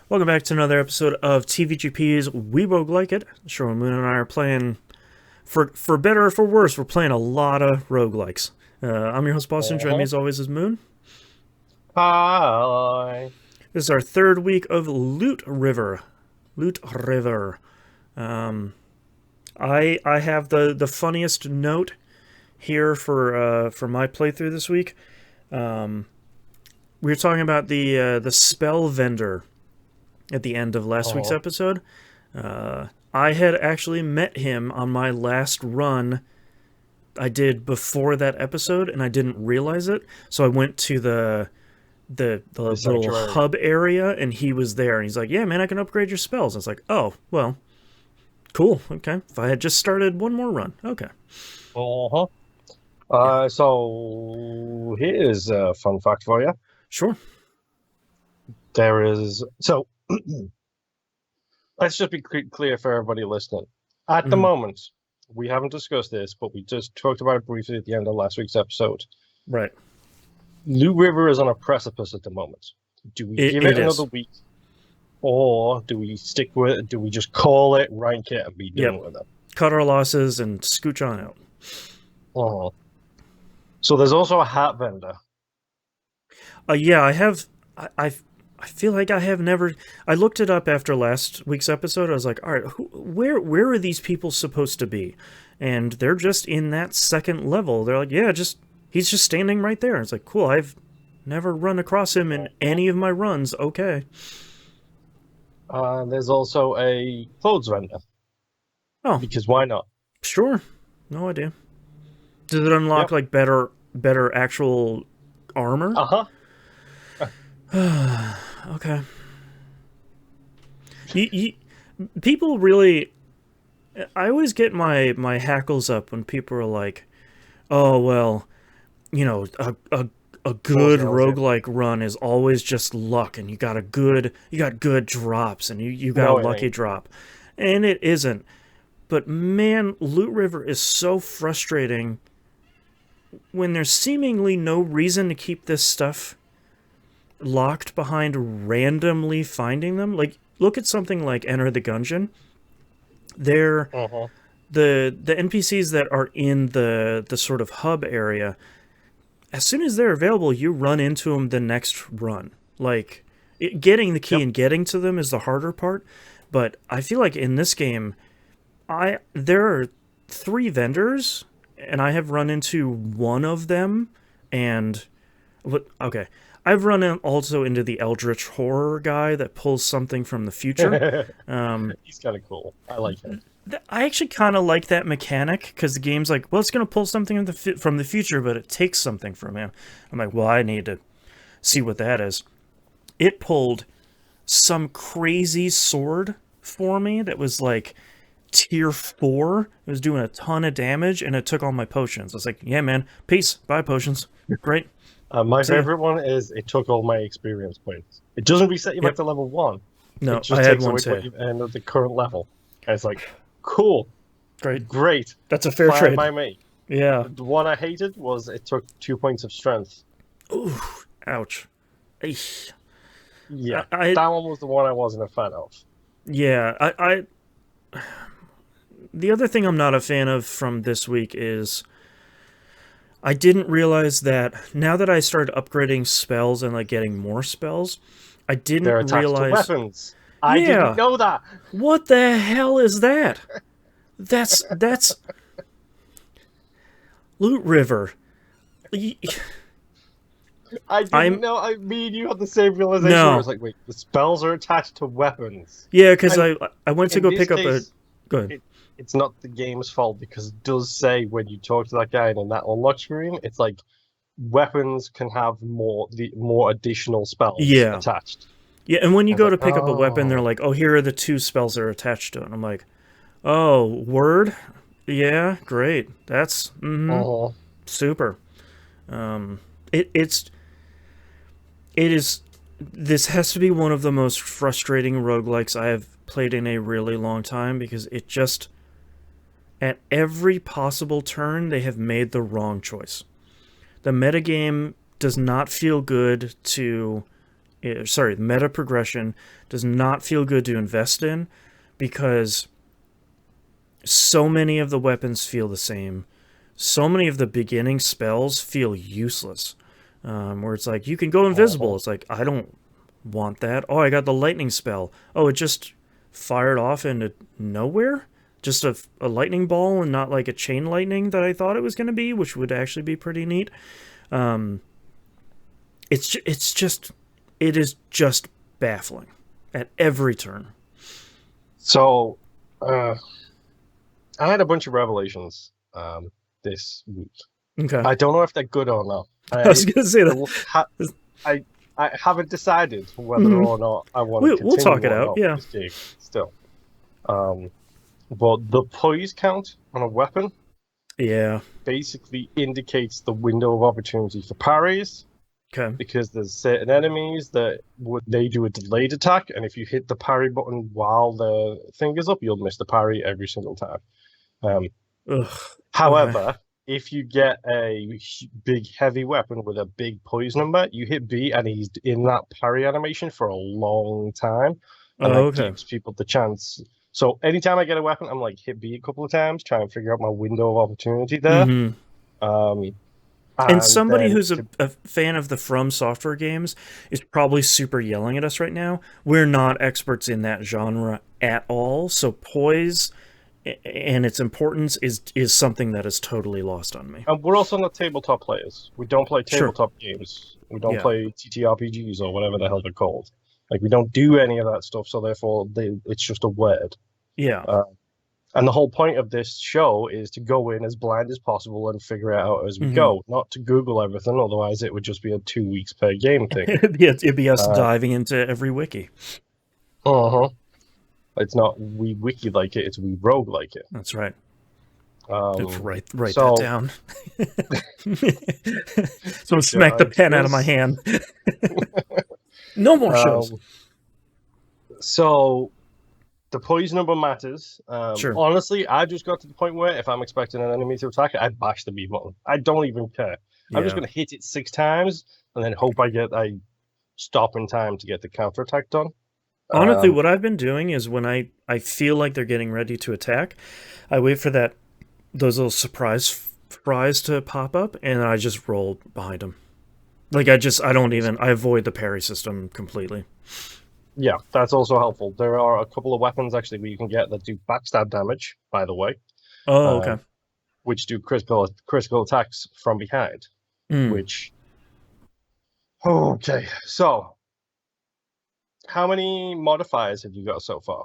Welcome back to another episode of TVGP's We Roguelike It. Sherwin Moon and I are playing, for better or for worse, we're playing a lot of roguelikes. I'm your host, Boston. Joining me Uh-huh. as always is Moon. Hi. This is our third week of Loot River. Loot River. I have the funniest note here for my playthrough this week. We were talking about the spell vendor at the end of last week's Oh, episode. I had actually met him on my last run I did before that episode, and I didn't realize it. So I went to the the little sanctuary. hub area, and he was there. And he's like, "Yeah, man, I can upgrade your spells." I was like, "Oh, well, cool. Okay. If I had just started one more run, okay, Uh-huh. yeah, So here's a fun fact for you. sure." There is so let's just be clear for everybody listening. At the Mhm. moment, we haven't discussed this, but we just talked about it briefly at the end of last week's episode. Right. Loot River is on a precipice at the moment. Do we It give it it another is. week, or do we stick with it? Do we just call it, rank it, and be Yep. done with it? Cut our losses and scooch on out. Uh-huh. So there's also a hat vendor. Yeah, I have. I feel like I have never. I looked it up after last week's episode. I was like, all right, where are these people supposed to be? And they're just in that second level. They're like, yeah, just he's just standing right there. It's like, cool. I've never run across him in Uh-huh. any of my runs. Okay. There's also a clothes vendor Oh, because why not? sure. No idea. Does it unlock Yep. like better actual armor? Uh-huh. Okay. You, people really. I always get my hackles up when people are like, "Oh well, a good Bullshittles it. roguelike run is always just luck, and you got good drops, and you got a No, it lucky ain't. drop," and it isn't. But man, Loot River is so frustrating when there's seemingly no reason to keep this stuff locked behind randomly finding them. Like, look at something like Enter the Gungeon. They're Uh-huh. the NPCs that are in the sort of hub area. As soon as they're available, you run into them the next run. Like, getting the key Yep. and getting to them is the harder part. But I feel like in this game, I there are three vendors, and I have run into one of them, and okay. I've run in also into the Eldritch Horror guy that pulls something from the future. Um, He's kind of cool. I like him. I actually kind of like that mechanic because the game's like, well, it's going to pull something from the future, but it takes something from him. I'm like, well, I need to see what that is. It pulled some crazy sword for me that was like tier 4. It was doing a ton of damage, and it took all my potions. I was like, yeah, man, peace, bye, potions. Great. My See ya. favorite one is it took all my experience points. It doesn't reset you back Yep. to level one. It No, I just had takes one away what too. you've earned at the current level. And it's like, cool, Great. great, That's a fair fine trade. by me. Yeah. The one I hated was it took 2 points of strength. Ooh, ouch. Eesh. Yeah, I that one was the one I wasn't a fan of. yeah, the other thing I'm not a fan of from this week is I didn't realize that now that I started upgrading spells and like getting more spells, I didn't They're attached to realize. weapons. I didn't Yeah, know that. what the hell is that? That's Loot River. I didn't I'm know. Me and you had the same realization where no. it's like, wait, the spells are attached to weapons. Yeah, because And I went to in go this pick up a. case, Good. it's not the game's fault because it does say when you talk to that guy in that unlock screen, it's like weapons can have more additional spells Yeah, attached. yeah, and when you I was go like, to pick up a weapon, they're oh, like, "Oh, here are the two spells that are attached to it." And I'm like, "Oh, word? Yeah, great. That's oh, super." Um, it's it is. This has to be one of the most frustrating roguelikes I have played in a really long time because it just at every possible turn they have made the wrong choice. The metagame does not feel good to meta progression does not feel good to invest in because so many of the weapons feel the same. So many of the beginning spells feel useless. Where it's like, you can go invisible. Uh-huh. It's like, I don't want that. Oh, I got the lightning spell. Oh, it just fired off into nowhere? Just a lightning ball and not like a chain lightning that I thought it was going to be, which would actually be pretty neat. Um, it is just baffling at every turn. So, uh, I had a bunch of revelations this week. Okay. I don't know if they're good or not. I was going to say that. Still ha I I haven't decided whether Mhm. or not I want to We'll continue talk it or out. not with Yeah. this game still. Um, but the poise count on a weapon Yeah. basically indicates the window of opportunity for parries Okay. because there's certain enemies that would they do a delayed attack, and if you hit the parry button while the thing is up, you'll miss the parry every single time. Um, Ugh. Okay. However, if you get a big heavy weapon with a big poise number, you hit B and he's in that parry animation for a long time, and Oh, that okay. gives people the chance. So anytime I get a weapon, I'm like hit B a couple of times, try and figure out my window of opportunity there. Mm-hmm. Um, And and somebody then who's a fan of the From Software games is probably super yelling at us right now. We're not experts in that genre at all, so poise and its importance is something that is totally lost on me. and we're also not tabletop players. We don't play Sure. tabletop games. We don't Yeah. play TTRPGs or whatever the hell they're called. Like we don't do any of that stuff. So therefore, it's just a word. Yeah. Uh, And the whole point of this show is to go in as blind as possible and figure it out as we Mm-hmm. go, not to Google everything, otherwise it would just be a 2 weeks per game thing. It'd be us Uh, diving into every wiki. uh-huh. It's not we wiki like it, it's we rogue like it. That's right. Um, Write that so, down. So smack the pen out of my hand. No more shows. um, so the poise number matters. Sure. Honestly, I just got to the point where if I'm expecting an enemy to attack it, I bash the B button. I don't even care. I'm just Yeah. gonna hit it 6 times and then hope I stop in time to get the counterattack done. Honestly, Um, what I've been doing is when I feel like they're getting ready to attack, I wait for those little surprise fries to pop up, and I just roll behind them. Like I avoid the parry system completely. yeah, that's also helpful. There are a couple of weapons actually where you can get that do backstab damage, by the way, Oh, okay. um, which do critical attacks from behind. Mm. Which okay, so how many modifiers have you got so far?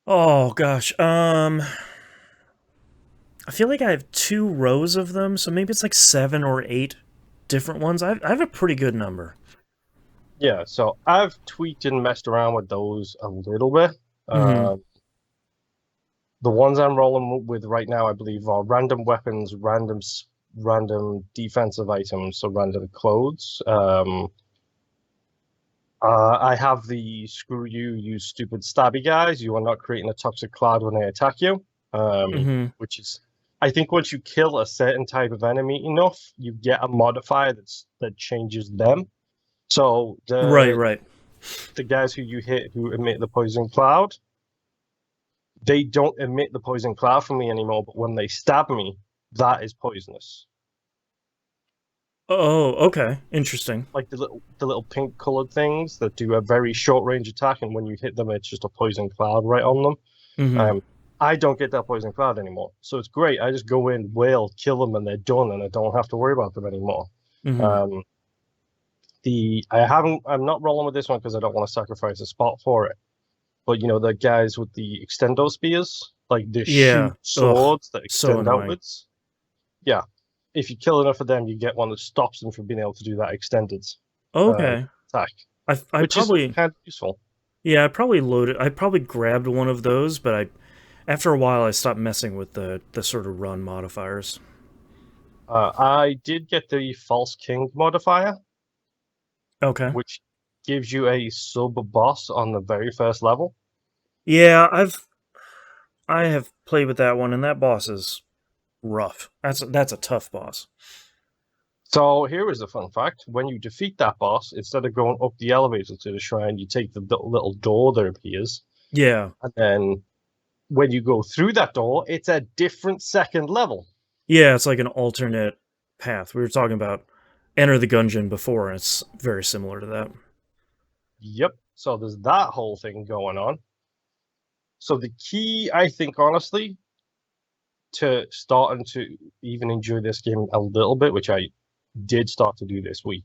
Oh gosh. I feel like I have 2 rows of them, so maybe it's like 7 or 8 different ones. I have a pretty good number. Yeah, so I've tweaked and messed around with those a little bit. Mm-hmm. The ones I'm rolling with right now, I believe, are random weapons, random defensive items, so random clothes. I have the screw you, you stupid stabby guys. You are not creating a toxic cloud when they attack you. Mm-hmm. Which is, I think, once you kill a certain type of enemy enough, you get a modifier that changes them. So Right. the guys who you hit who emit the poison cloud, they don't emit the poison cloud from me anymore. But when they stab me, that is poisonous. Oh, okay. Interesting. Like the little pink colored things that do a very short range attack, and when you hit them, it's just a poison cloud right on them. Mm-hmm. I don't get that poison cloud anymore, so it's great. I just go in, wail, kill them, and they're done, and I don't have to worry about them anymore. Mm-hmm. Um, I'm not rolling with this one because I don't want to sacrifice a spot for it. But you know the guys with the extendo spears, like the Yeah. shoot Ugh. swords that So extend annoying. outwards. Yeah, if you kill enough of them, you get one that stops them from being able to do that extended Okay. attack, I which is probably kind of useful. Yeah, I probably loaded. I probably grabbed one of those, but after a while I stopped messing with the sort of run modifiers. I did get the false king modifier, Okay. which gives you a sub boss on the very first level. Yeah, I have played with that one, and that boss is rough. That's a tough boss. So here is a fun fact. When you defeat that boss, instead of going up the elevator to the shrine, you take the little door that appears. Yeah. And then when you go through that door, it's a different second level. Yeah, it's like an alternate path. We were talking about Enter the Gungeon before, and it's very similar to that. Yep. So there's that whole thing going on. So the key, I think, honestly, to starting to even enjoy this game a little bit, which I did start to do this week,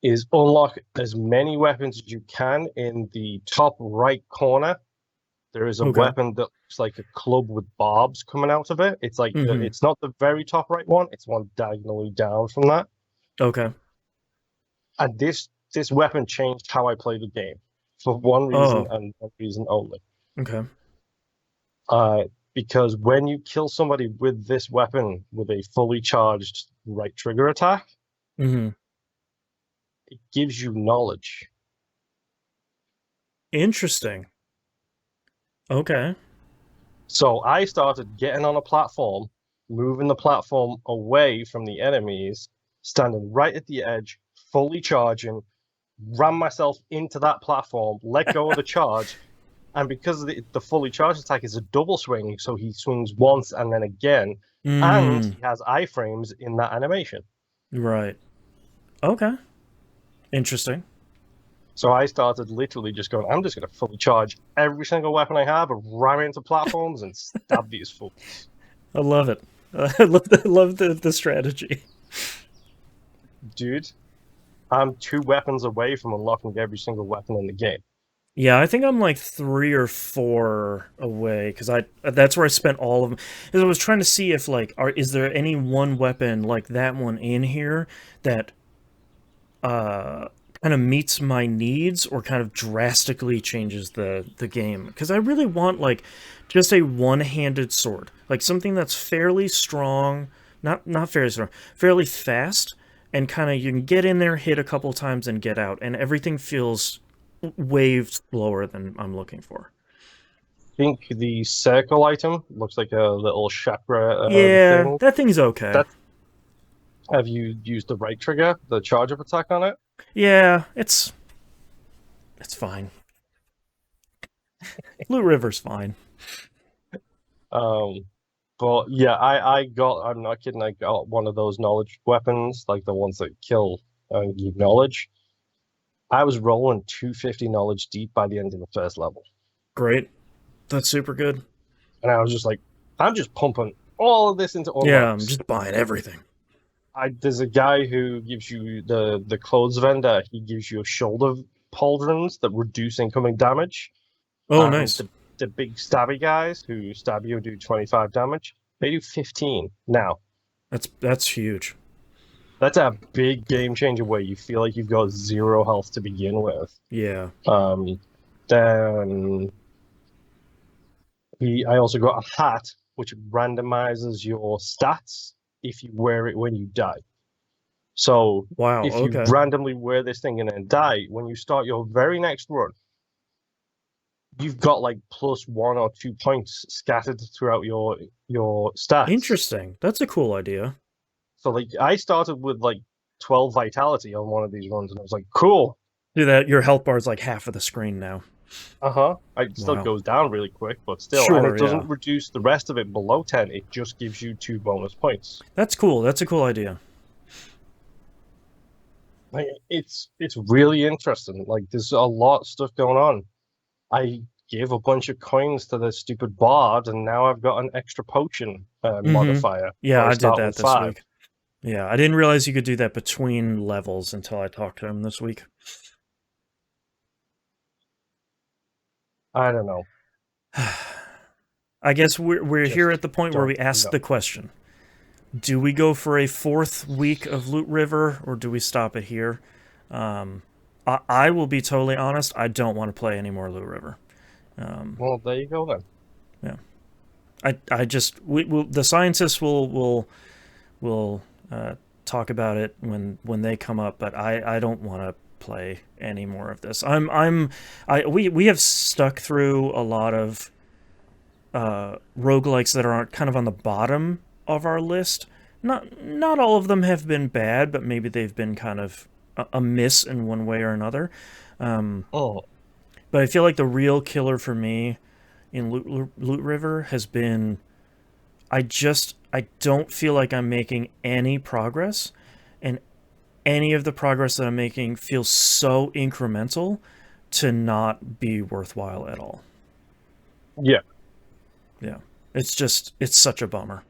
is unlock as many weapons as you can in the top right corner. There is a Okay. weapon that looks like a club with barbs coming out of it. It's like Mm-hmm. it's not the very top right one, it's one diagonally down from that. Okay. And this weapon changed how I play the game for one reason Oh, and one reason only. okay. Uh, because when you kill somebody with this weapon with a fully charged right trigger attack, Mm-hmm. it gives you knowledge. Interesting. Okay. So I started getting on a platform, moving the platform away from the enemies, standing right at the edge, fully charging, ram myself into that platform, let go of the charge, and because the fully charged attack is a double swing, so he swings once and then again, and Mm, he has iframes in that animation. right. Okay. Interesting. So I started literally just going, I'm just going to fully charge every single weapon I have and ram into platforms and stab these fools. I love it. I love the strategy. Dude, I'm 2 weapons away from unlocking every single weapon in the game. Yeah, I think I'm like 3 or 4 away because I that's where I spent all of them. Because I was trying to see if like is there any one weapon like that one in here that uh kind of meets my needs or kind of drastically changes the game, because I really want like just a one-handed sword, like something that's fairly strong, not fairly strong, fairly fast, and kind of you can get in there, hit a couple times, and get out, and everything feels way slower than I'm looking for. I think the circle item looks like a little chakra Yeah, thing. that thing's okay. That have you used the right trigger, the charge up attack on it? Yeah, it's fine. Loot River's fine. Um, but yeah, I'm not kidding, I got one of those knowledge weapons, like the ones that kill and give knowledge. I was rolling 250 knowledge deep by the end of the first level. Great. That's super good. And I was just like, I'm just pumping all of this into Yeah, I'm unlocks. just buying everything. There's a guy who gives you the clothes vendor, he gives you a shoulder pauldrons that reduce incoming damage. Oh, And nice. the big stabby guys who stab you do 25 damage, they do 15. Now, That's huge. that's a big game changer where you feel like you've got 0 health to begin with. Yeah. Then I also got a hat which randomizes your stats if you wear it when you die. So Wow. if you Okay. randomly wear this thing and then die, when you start your very next run, you've got like +1 or 2 points scattered throughout your stats. Interesting. That's a cool idea. So like I started with like 12 vitality on one of these runs, and I was like, cool. Do that. Your health bar is like half of the screen now. Uh-huh. It still Wow. goes down really quick, but still, and it Sure. Yeah. doesn't reduce the rest of it below 10. It just gives you 2 bonus points. That's cool. That's a cool idea. Like it's really interesting. Like there's a lot of stuff going on. I gave a bunch of coins to the stupid bard, and now I've got an extra potion Mm-hmm. modifier. Yeah, So I I did start that with this 5. week. Yeah, I didn't realize you could do that between levels until I talked to him this week. I don't know. I guess we're here Just at the point where don't we ask know. the question: do we go for a fourth week of Loot River, or do we stop it here? Um, I will be totally honest. I don't want to play any more Loot River. Well, there you go then. Yeah, I just the scientists will talk about it when they come up, but I don't want to play any more of this. We have stuck through a lot of roguelikes that are kind of on the bottom of our list not all of them have been bad, but maybe they've been kind of a miss in one way or another. Um, Oh, but I feel like the real killer for me in Loot River has been I don't feel like I'm making any progress, and any of the progress that I'm making feels so incremental to not be worthwhile at all. yeah, Yeah, it's such a bummer.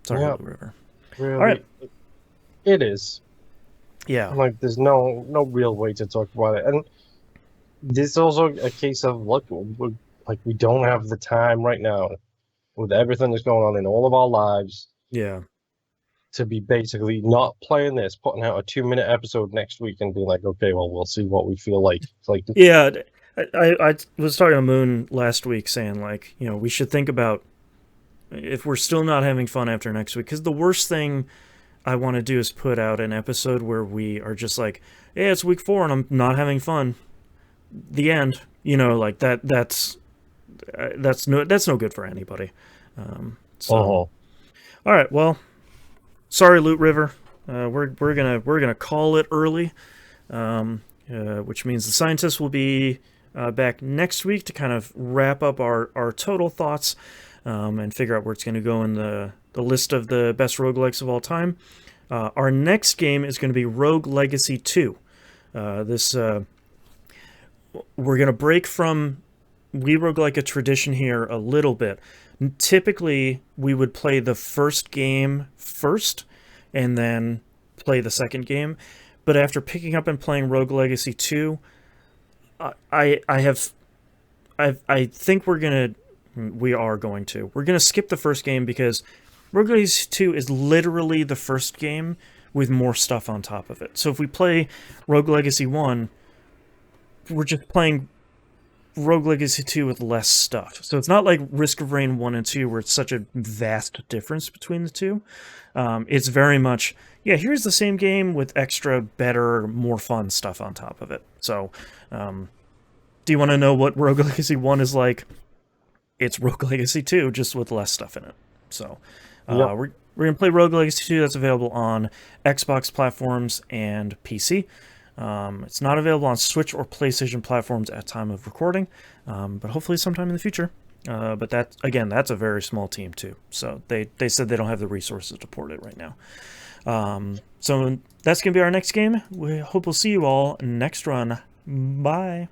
Sorry, yeah, Loot River. All right, really, it is. yeah, Like, there's no real way to talk about it, and this is also a case of look, like we don't have the time right now with everything that's going on in all of our lives yeah. to be basically not playing this, putting out a 2 minute episode next week and being like, okay, well, we'll see what we feel like. It's like, Yeah, I was talking to Moon last week saying, like, we should think about if we're still not having fun after next week, because the worst thing I want to do is put out an episode where we are just like, yeah, it's week 4 and I'm not having fun. The end. Like that's no good for anybody. So oh, all right, well, sorry, Loot River. We're gonna call it early, which means the scientists will be back next week to kind of wrap up our total thoughts, and figure out where it's going to go in the list of the best roguelikes of all time. Our next game is going to be Rogue Legacy 2. This We're going to break from We Roguelike a tradition here a little bit. Typically, we would play the first game first and then play the second game. But after picking up and playing Rogue Legacy 2, I have I think we are going to. We're going to skip the first game because Rogue Legacy 2 is literally the first game with more stuff on top of it. So if we play Rogue Legacy 1, we're just playing Rogue Legacy 2 with less stuff. So it's not like Risk of Rain 1 and 2 where it's such a vast difference between the two. It's very much, yeah, here's the same game with extra, better, more fun stuff on top of it. So, do you want to know what Rogue Legacy 1 is like? It's Rogue Legacy 2, just with less stuff in it. So, yep. we're going to play Rogue Legacy 2. That's available on Xbox platforms and PC. It's not available on Switch or PlayStation platforms at time of recording, but hopefully sometime in the future. But that's a very small team too. So they said they don't have the resources to port it right now. So that's gonna be our next game. We hope we'll see you all next run. Bye.